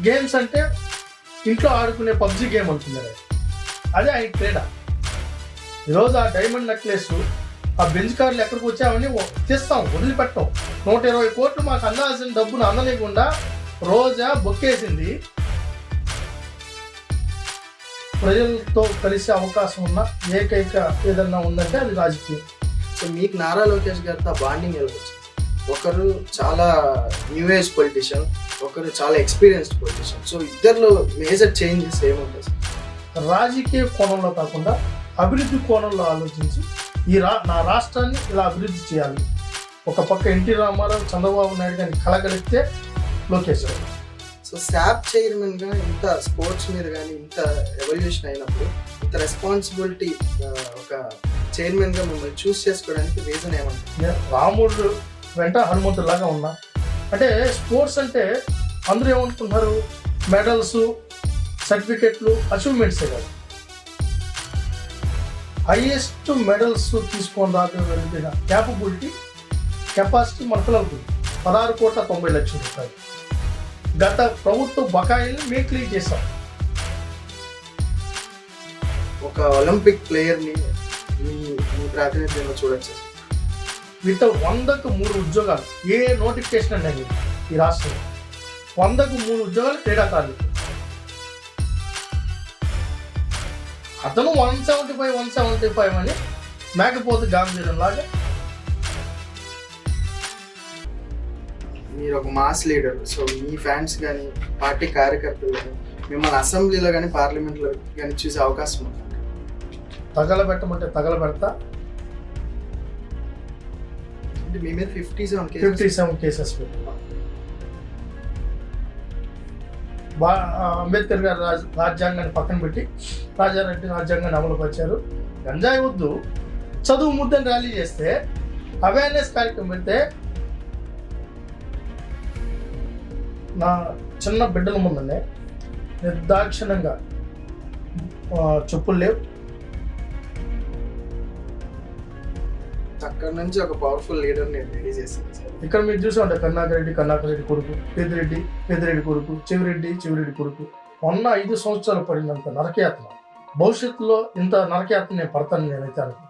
Games అంటే ఇంట్లో ఆడుకునే పబ్జి గేమ్ అనుకున్నారు. అదే ఆయన క్రీడ. ఈరోజు ఆ డైమండ్ నెక్లెస్, ఆ బెంచ్ కార్లు ఎక్కడికి వచ్చామని తీస్తాం, వదిలిపెట్టాం. 120 కోట్లు మాకు అందాల్సిన డబ్బును అందలేకుండా రోజా బొక్కేసింది. ప్రజలతో కలిసే అవకాశం ఉన్న ఏకైక ఏదన్నా ఉందంటే అది రాజకీయం. సో మీకు నారా లోకేష్ గారితో బాండింగ్ ఎలా వచ్చింది? ఒకరు చాలా న్యూ ఏజ్ పొలిటీషియన్, ఒకరు చాలా ఎక్స్పీరియన్స్డ్ పొలిటీషియన్. సో ఇద్దరిలో మేజర్ చేంజెస్ ఏముంటాయి? రాజకీయ కోణంలో కాకుండా అభివృద్ధి కోణంలో ఆలోచించి నా రాష్ట్రాన్ని ఇలా అభివృద్ధి చేయాలి. ఒక పక్క ఎన్టీ రామారావు, చంద్రబాబు నాయుడు గారిని కలగలిస్తే లోకేష్ గారు. సో శాప్ చైర్మన్గా ఇంత స్పోర్ట్స్ మీద కానీ ఇంత ఎవల్యూషన్ అయినప్పుడు ఇంత రెస్పాన్సిబిలిటీ ఒక చైర్మన్గా మిమ్మల్ని చూస్ చేసుకోవడానికి రీజన్ ఏమంటారు? రాముడు వెంట హనుమంతులాగా ఉన్నా. అంటే స్పోర్ట్స్ అంటే అందరూ ఏమనుకుంటున్నారు, మెడల్స్, సర్టిఫికెట్లు, అచీవ్మెంట్సే కాదు. హైయెస్ట్ మెడల్స్ తీసుకొని రాగలిగిన కెపాసిటీ మన పిల్లలకు 16,90,00,000 రూపాయలు. గత ప్రభుత్వ బకాయిలు మేము క్లియర్ చేస్తాం. ఒక ఒలింపిక్ ప్లేయర్ని మీ ప్రాతినిధ్యంలో చూడొచ్చు. వీటితో 100కు 3 ఉద్యోగాలు. ఏ నోటిఫికేషన్ అనేది ఈ రాష్ట్రంలో 100కు 3 ఉద్యోగాలు క్రీడాకారులు. అతను 175 అని మేకపోతే గాంధీరం లాగా. మీరు ఒక మాస్ లీడర్. సో మీ ఫ్యాన్స్ కానీ పార్టీ కార్యకర్తలు కానీ మిమ్మల్ని అసెంబ్లీలో కానీ పార్లమెంట్లో కానీ చూసే అవకాశం ఉంది? తగలబెట్టమంటే తగలబెడతా. అంటే మీ మీద 57 కేసెస్ పెట్టా. అంబేద్కర్ గారు రాజ్యాంగాన్ని పక్కన పెట్టి రాజారెడ్డి రాజ్యాంగాన్ని అమలుపరిచారు. గంజాయి వద్దు, చదువు ముద్దని ర్యాలీ చేస్తే, అవేర్నెస్ కార్యక్రమం పెడితే నా చిన్న బిడ్డల ముందనే నిర్దాక్షిణంగా చెప్పులు లేవు. అక్కడ నుంచి ఒక పవర్ఫుల్ లీడర్ని రెడీ చేసింది సార్. ఇక్కడ మీరు చూసి ఉంటారు, కరుణాకర్ రెడ్డి కొడుకు, పెద్దిరెడ్డి కొడుకు, చెవిరెడ్డి కొడుకు. మొన్న 5 సంవత్సరాలు పడినంత నరకయాత్ర, భవిష్యత్తులో ఇంత నరకయాత్ర నేను పడతాను నేనైతే అనుకుంటున్నాను.